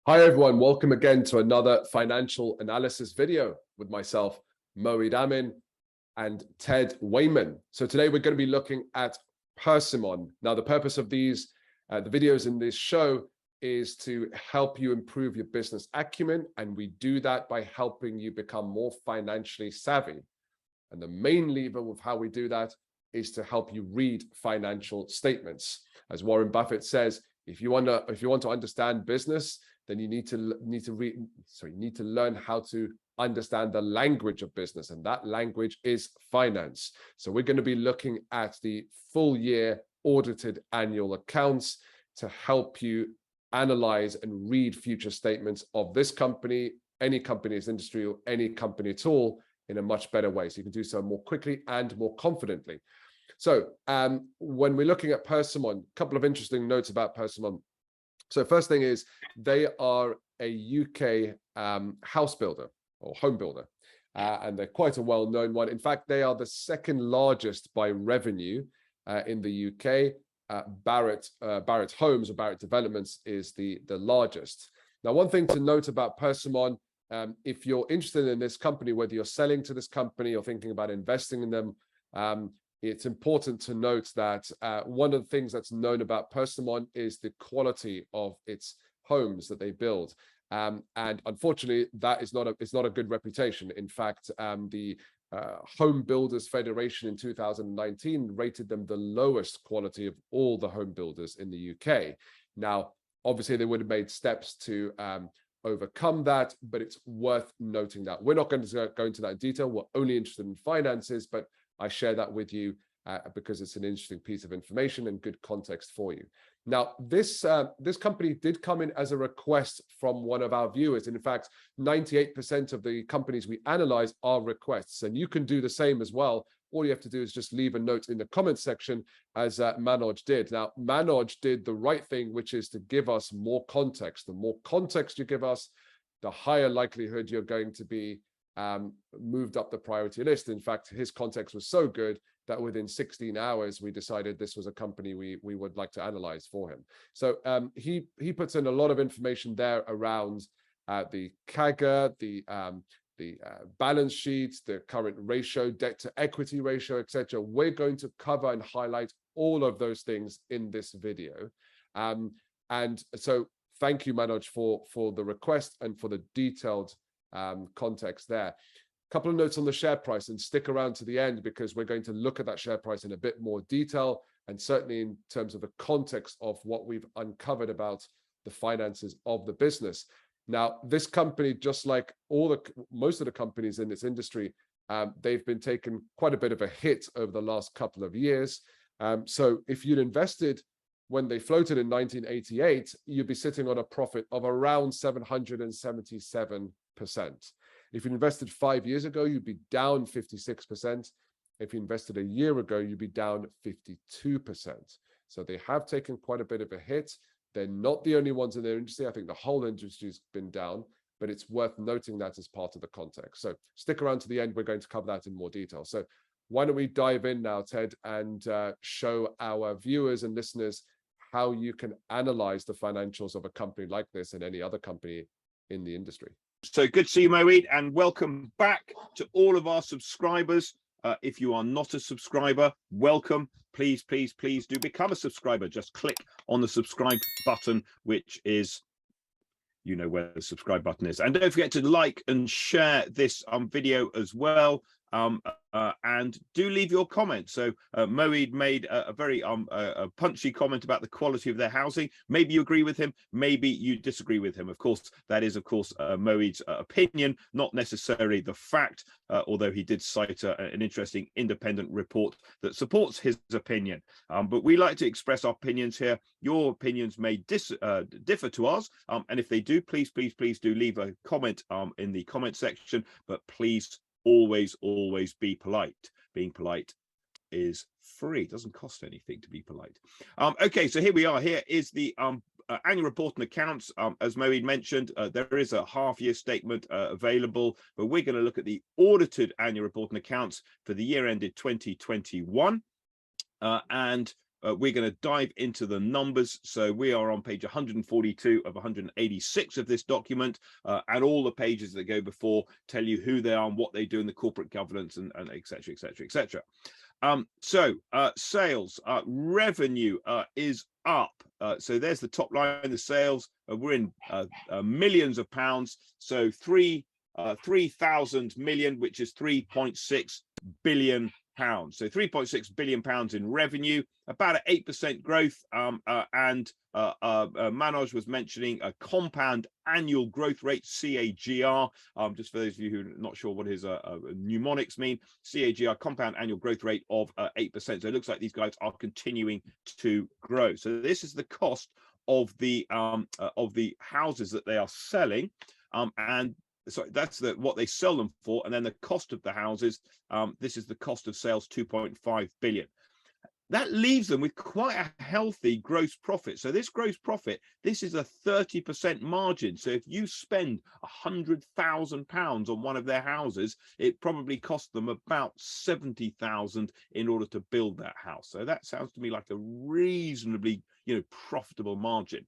Hi everyone, welcome again to another financial analysis video with myself, Moeed Amin and Ted Wayman. So today we're going to be looking at Persimmon. Now the purpose of the videos in this show is to help you improve your business acumen, and we do that by helping you become more financially savvy. And the main lever of how we do that is to help you read financial statements. As Warren Buffett says, if you want to understand business, then you need to learn how to understand the language of business, and that language is finance. So we're going to be looking at the full year audited annual accounts to help you analyze and read future statements of this company, any company in this industry, or any company at all in a much better way. So you can do so more quickly and more confidently. So when we're looking at Persimmon, a couple of interesting notes about Persimmon. So first thing is they are a UK house builder or home builder, and they're quite a well-known one. In fact, they are the second largest by revenue in the UK. Barratt Homes or Barratt Developments is the largest. Now, one thing to note about Persimmon, if you're interested in this company, whether you're selling to this company or thinking about investing in them, it's important to note that one of the things that's known about Persimmon is the quality of its homes that they build. And unfortunately, that is not a good reputation. In fact, the Home Builders Federation in 2019 rated them the lowest quality of all the home builders in the UK. Now, obviously, they would have made steps to overcome that, but it's worth noting that. We're not going to go into that in detail. We're only interested in finances, but I share that with you because it's an interesting piece of information and good context for you. Now, this company did come in as a request from one of our viewers. And in fact, 98% of the companies we analyze are requests. And you can do the same as well. All you have to do is just leave a note in the comments section, as Manoj did. Now, Manoj did the right thing, which is to give us more context. The more context you give us, the higher likelihood you're going to be moved up the priority list. In fact, his context was so good that within 16 hours, we decided this was a company we would like to analyze for him. So he puts in a lot of information there around the CAGR, the balance sheets, the current ratio, debt to equity ratio, etc. We're going to cover and highlight all of those things in this video. And so thank you, Manoj, for the request and for the detailed context there. A couple of notes on the share price, and stick around to the end because we're going to look at that share price in a bit more detail, and certainly in terms of the context of what we've uncovered about the finances of the business. Now, this company, just like most of the companies in this industry, they've been taking quite a bit of a hit over the last couple of years. So if you'd invested when they floated in 1988, you'd be sitting on a profit of around 777%. If you invested 5 years ago, you'd be down 56%. If you invested a year ago, you'd be down 52%. So they have taken quite a bit of a hit. They're not the only ones in their industry. I think the whole industry has been down, but it's worth noting that as part of the context. So stick around to the end. We're going to cover that in more detail. So why don't we dive in now, Ted, and show our viewers and listeners how you can analyze the financials of a company like this and any other company in the industry. So good to see you, Moeed, and welcome back to all of our subscribers. If you are not a subscriber, welcome. Please do become a subscriber. Just click on the subscribe button, which is, you know where the subscribe button is. And don't forget to like and share this video as well. And do leave your comments. So Moeed made a very punchy comment about the quality of their housing. Maybe you agree with him, maybe you disagree with him. Of course, that is Moeed's opinion, not necessarily the fact, although he did cite an interesting independent report that supports his opinion. But we like to express our opinions here. Your opinions may differ to ours, and if they do, please do leave a comment in the comment section. But please always be polite. Being polite is free. It doesn't cost anything to be polite. Okay, so here we are. Here is the annual report and accounts. As Moeed mentioned, there is a half-year statement available, but we're going to look at the audited annual report and accounts for the year ended 2021. And we're going to dive into the numbers. So we are on page 142 of 186 of this document, and all the pages that go before tell you who they are and what they do in the corporate governance and et cetera, et cetera, et cetera. Sales, revenue is up. So there's the top line, the sales. We're in millions of pounds. So 3,000 million, which is 3.6 billion pounds. So 3.6 billion pounds in revenue, about an 8% growth. Manoj was mentioning a compound annual growth rate, CAGR. Just for those of you who are not sure what his mnemonics mean, CAGR, compound annual growth rate of 8%. So it looks like these guys are continuing to grow. So this is the cost of the houses that they are selling, and so that's what they sell them for, and then the cost of the houses. This is the cost of sales, 2.5 billion. That leaves them with quite a healthy gross profit. So this gross profit, this is a 30% margin. So if you spend £100,000 on one of their houses, it probably cost them about 70,000 in order to build that house. So that sounds to me like a reasonably, profitable margin,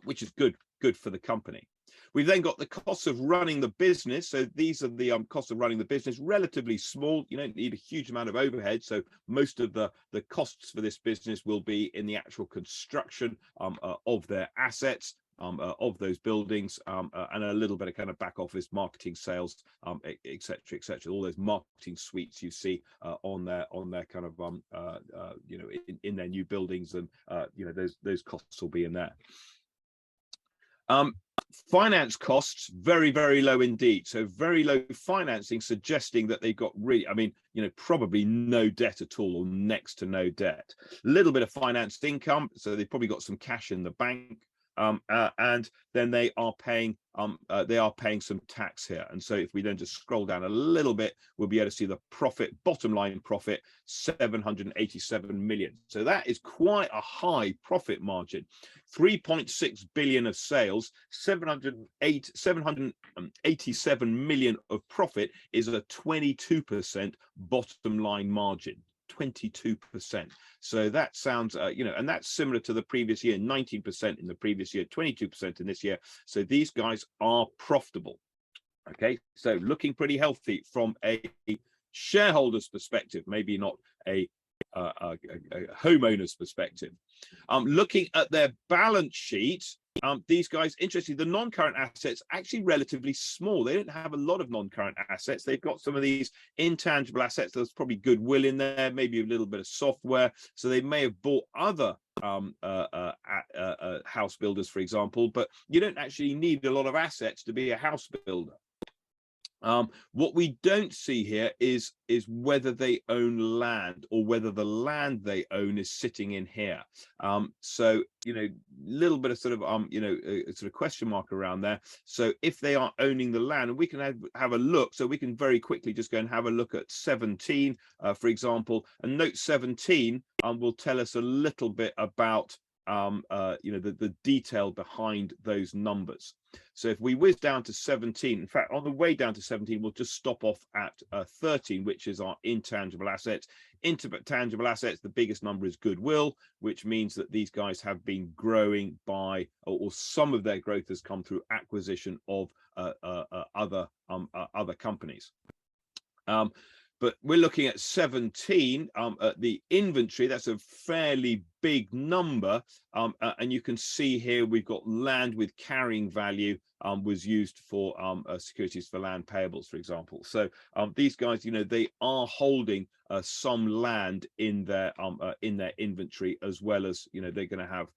which is good for the company. We've then got the costs of running the business. So these are the costs of running the business, relatively small. You don't need a huge amount of overhead. So most of the costs for this business will be in the actual construction of their assets, of those buildings, and a little bit of kind of back office marketing, sales, et cetera, et cetera. All those marketing suites you see on their kind of in their new buildings, and those costs will be in there. Finance costs, very, very low indeed. So very low financing, suggesting that they've got really, probably no debt at all, or next to no debt. A little bit of financed income, so they've probably got some cash in the bank. And then they are paying some tax here. And so if we then just scroll down a little bit, we'll be able to see the profit, bottom line profit, 787 million. So that is quite a high profit margin. 3.6 billion of sales, 787 million of profit is a 22% bottom line margin. 22%. So that sounds, and that's similar to the previous year, 19% in the previous year, 22% in this year. So these guys are profitable. Okay, so looking pretty healthy from a shareholder's perspective, maybe not a homeowner's perspective. Looking at their balance sheet, these guys, interesting, the non-current assets actually relatively small. They don't have a lot of non-current assets. They've got some of these intangible assets. There's probably goodwill in there, maybe a little bit of software. So they may have bought other house builders, for example, but you don't actually need a lot of assets to be a house builder. What we don't see here is whether they own land, or whether the land they own is sitting in here. So little bit of sort of sort of question mark around there. So if they are owning the land, and we can have a look, so we can very quickly just go and have a look at 17, for example, and note 17 will tell us a little bit about the detail behind those numbers. So if we whiz down to 17, in fact, on the way down to 17, we'll just stop off at 13, which is our intangible assets. Intangible assets, the biggest number is goodwill, which means that these guys have been growing by, or some of their growth has come through acquisition of other companies. But we're looking at 17, the inventory. That's a fairly big number. And you can see here we've got land with carrying value was used for securities for land payables, for example. So these guys, they are holding some land in their inventory, as well as, they're going to have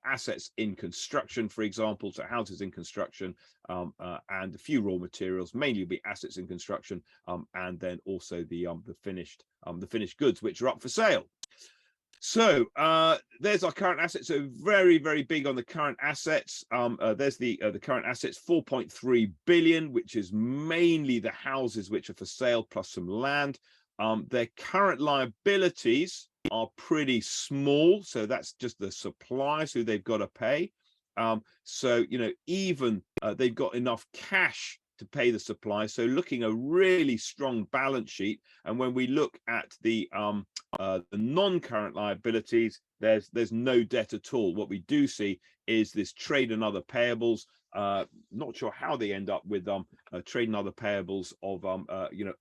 assets in construction, for example, so houses in construction, and a few raw materials, mainly be assets in construction, and then also the finished goods, which are up for sale. So there's our current assets. So very, very big on the current assets. There's the current assets, 4.3 billion, which is mainly the houses which are for sale plus some land. Their current liabilities are pretty small, so that's just the suppliers who they've got to pay. So even they've got enough cash to pay the supply. So looking a really strong balance sheet. And when we look at the non-current liabilities, there's no debt at all. What we do see is this trade and other payables. Not sure how they end up with trade and other payables of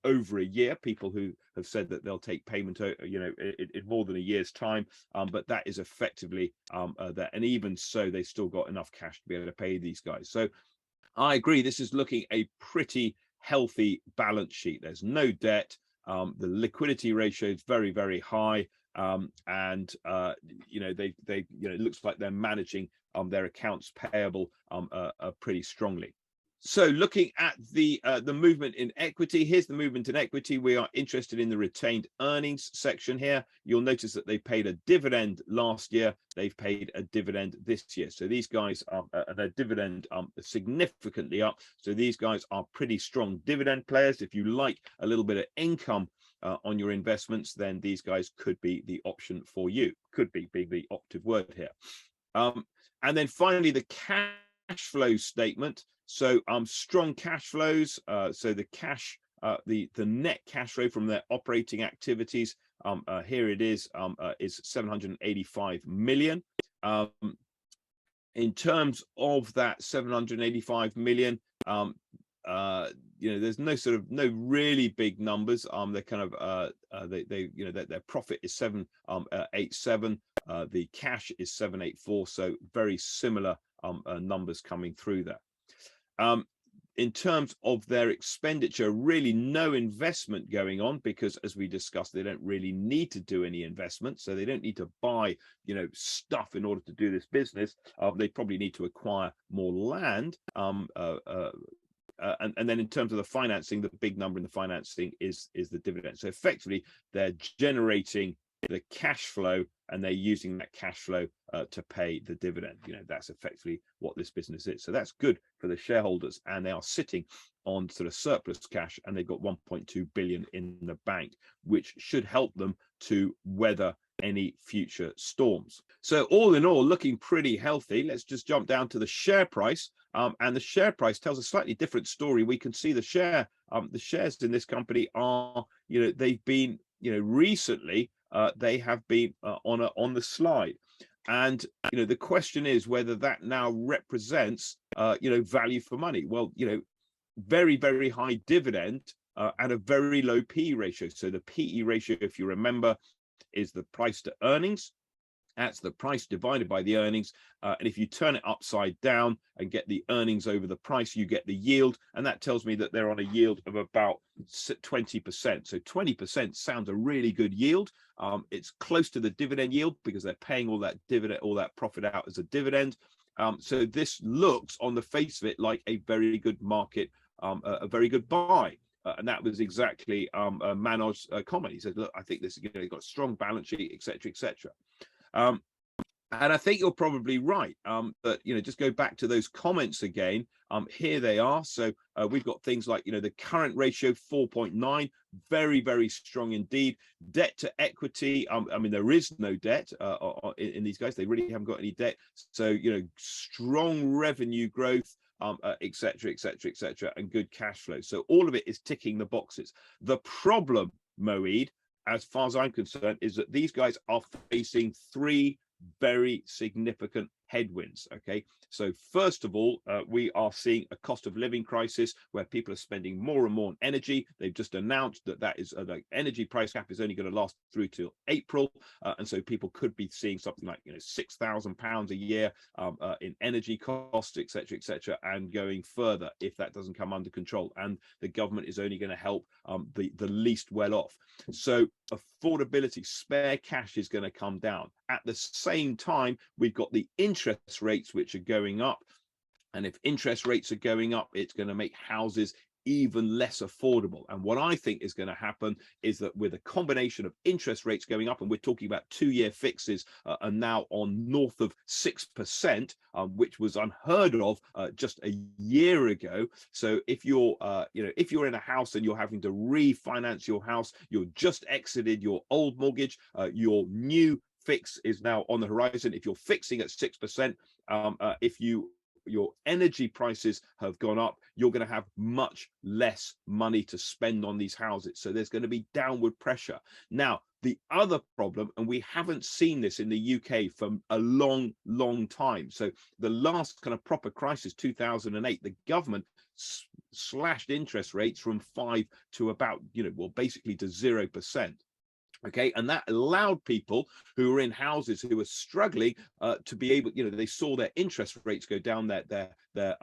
over a year. People who have said that they'll take payment in more than a year's time, but that is effectively that. And even so, they still got enough cash to be able to pay these guys. So I agree, this is looking a pretty healthy balance sheet. There's no debt. The liquidity ratio is very, very high. It looks like they're managing their accounts payable pretty strongly. So looking at the movement in equity, here's the movement in equity. We are interested in the retained earnings section here. You'll notice that they paid a dividend last year. They've paid a dividend this year. So these guys are their dividend significantly up. So these guys are pretty strong dividend players. If you like a little bit of income on your investments, then these guys could be the option for you. Could be being the operative word here. And then finally, the cash flow statement. So strong cash flows. So the cash, the net cash flow from their operating activities, here it is 785 million. In terms of that 785 million, there's no really big numbers. They're kind of their profit is 787. The cash is 784. So very similar numbers coming through there. In terms of their expenditure, really no investment going on, because as we discussed, they don't really need to do any investment. So they don't need to buy, stuff in order to do this business. They probably need to acquire more land. And then in terms of the financing, the big number in the financing is the dividend. So effectively, they're generating the cash flow and they're using that cash flow to pay the dividend. That's effectively what this business is. So that's good for the shareholders, and they are sitting on sort of surplus cash, and they've got 1.2 billion in the bank, which should help them to weather any future storms. So all in all, looking pretty healthy. Let's just jump down to the share price. And the share price tells a slightly different story. We can see the shares in this company are, they've been, recently, they have been on the slide. And, the question is whether that now represents, value for money. Well, very, very high dividend and a very low PE ratio. So the PE ratio, if you remember, is the price to earnings. That's the price divided by the earnings. And if you turn it upside down and get the earnings over the price, you get the yield. And that tells me that they're on a yield of about 20%. So 20% sounds a really good yield. It's close to the dividend yield because they're paying all that dividend, all that profit out as a dividend. So this looks on the face of it like a very good market, a very good buy. And that was exactly Manoj's comment. He said, look, I think this, you've got a strong balance sheet, et cetera, et cetera. And I think you're probably right. But, just go back to those comments again. Here they are. So we've got things like, the current ratio 4.9, very, very strong indeed. Debt to equity. I mean, there is no debt in these guys. They really haven't got any debt. So, strong revenue growth. Et cetera, et cetera, et cetera, and good cash flow. So all of it is ticking the boxes. The problem, Moeed, as far as I'm concerned, is that these guys are facing three very significant headwinds. Okay, so first of all, we are seeing a cost of living crisis where people are spending more and more on energy. They've just announced that is the energy price cap is only going to last through till April, and so people could be seeing something like £6,000 a year in energy costs, etc., and going further if that doesn't come under control. And the government is only going to help the least well off. So affordability, spare cash is going to come down. At the same time, we've got the interest rates which are going up, and if interest rates are going up, it's going to make houses even less affordable. And what I think is going to happen is that with a combination of interest rates going up, and we're talking about 2-year fixes are now on north of 6%, which was unheard of just a year ago. So if you're if you're in a house and you're having to refinance your house, you're just exited your old mortgage, your new fix is now on the horizon. If you're fixing at 6%, if you your energy prices have gone up, you're going to have much less money to spend on these houses. So there's going to be downward pressure. Now, the other problem, and we haven't seen this in the UK for a long time. So the last kind of proper crisis, 2008, the government slashed interest rates from 5 to about, well, basically to 0%. Okay, and that allowed people who were in houses who were struggling to be able, they saw their interest rates go down, their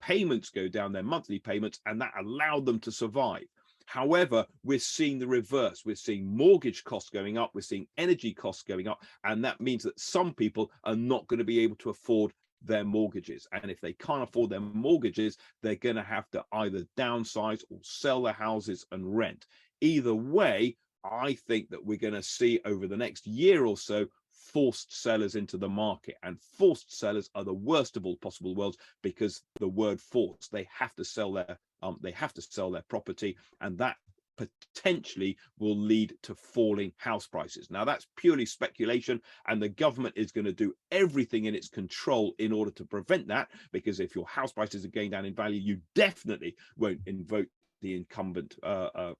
payments go down, their monthly payments, and that allowed them to survive. However, we're seeing the reverse. We're seeing mortgage costs going up, we're seeing energy costs going up, and that means that some people are not going to be able to afford their mortgages. And if they can't afford their mortgages, they're going to have to either downsize or sell their houses and rent. Either way, I think that we're going to see over the next year or so forced sellers into the market, and forced sellers are the worst of all possible worlds, because the word forced, they have to sell their property, and that potentially will lead to falling house prices. Now, that's purely speculation, and the government is going to do everything in its control in order to prevent that, because if your house prices are going down in value, you definitely won't invoke the incumbent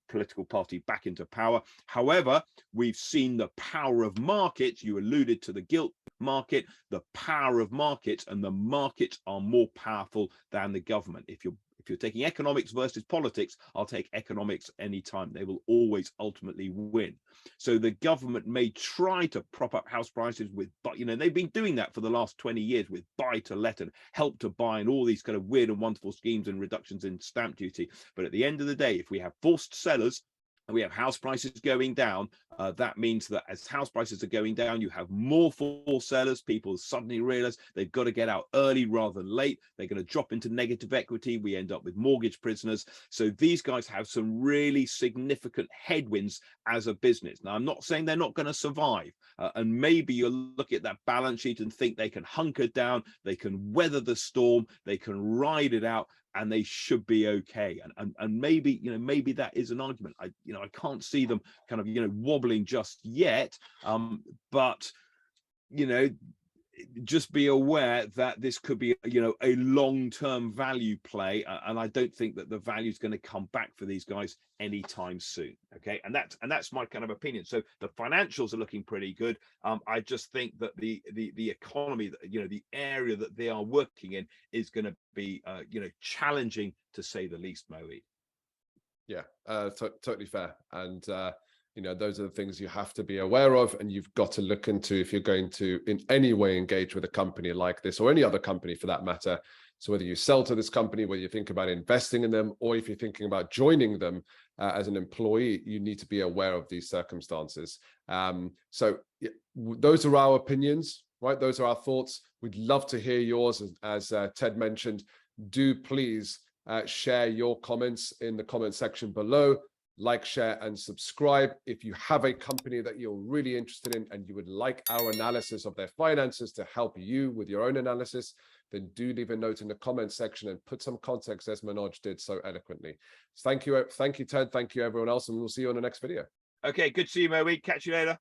political party back into power. However, we've seen the power of markets. You alluded to the gilt market, the power of markets, and the markets are more powerful than the government. If you're taking economics versus politics, I'll take economics anytime. They will always ultimately win. So the government may try to prop up house prices with, but they've been doing that for the last 20 years with buy to let and help to buy and all these kind of weird and wonderful schemes and reductions in stamp duty. But at the end of the day, if we have forced sellers and we have house prices going down, that means that as house prices are going down, you have more forced sellers. People suddenly realize they've got to get out early rather than late. They're going to drop into negative equity. We end up with mortgage prisoners. So these guys have some really significant headwinds as a business. Now, I'm not saying they're not going to survive. And maybe you'll look at that balance sheet and think they can hunker down, they can weather the storm, they can ride it out, and they should be okay. And maybe, maybe that is an argument. I can't see them kind of, wobbling just yet. But, just be aware that this could be, a long-term value play. And I don't think that the value is going to come back for these guys anytime soon. Okay. And that's my kind of opinion. So the financials are looking pretty good. I just think that the economy, the area that they are working in is going to be, challenging to say the least, Moe. Yeah, totally fair. And, those are the things you have to be aware of, and you've got to look into if you're going to in any way engage with a company like this, or any other company for that matter. So whether you sell to this company, whether you think about investing in them, or if you're thinking about joining them as an employee, you need to be aware of these circumstances. So those are our opinions, right? Those are our thoughts. We'd love to hear yours. As Ted mentioned, do please share your comments in the comment section below. Like, share, and subscribe. If you have a company that you're really interested in and you would like our analysis of their finances to help you with your own analysis, then do leave a note in the comment section and put some context, as Manoj did so eloquently. Thank you, Ted. Thank you, everyone else, and we'll see you on the next video. Okay, good to see you, Moe. Catch you later.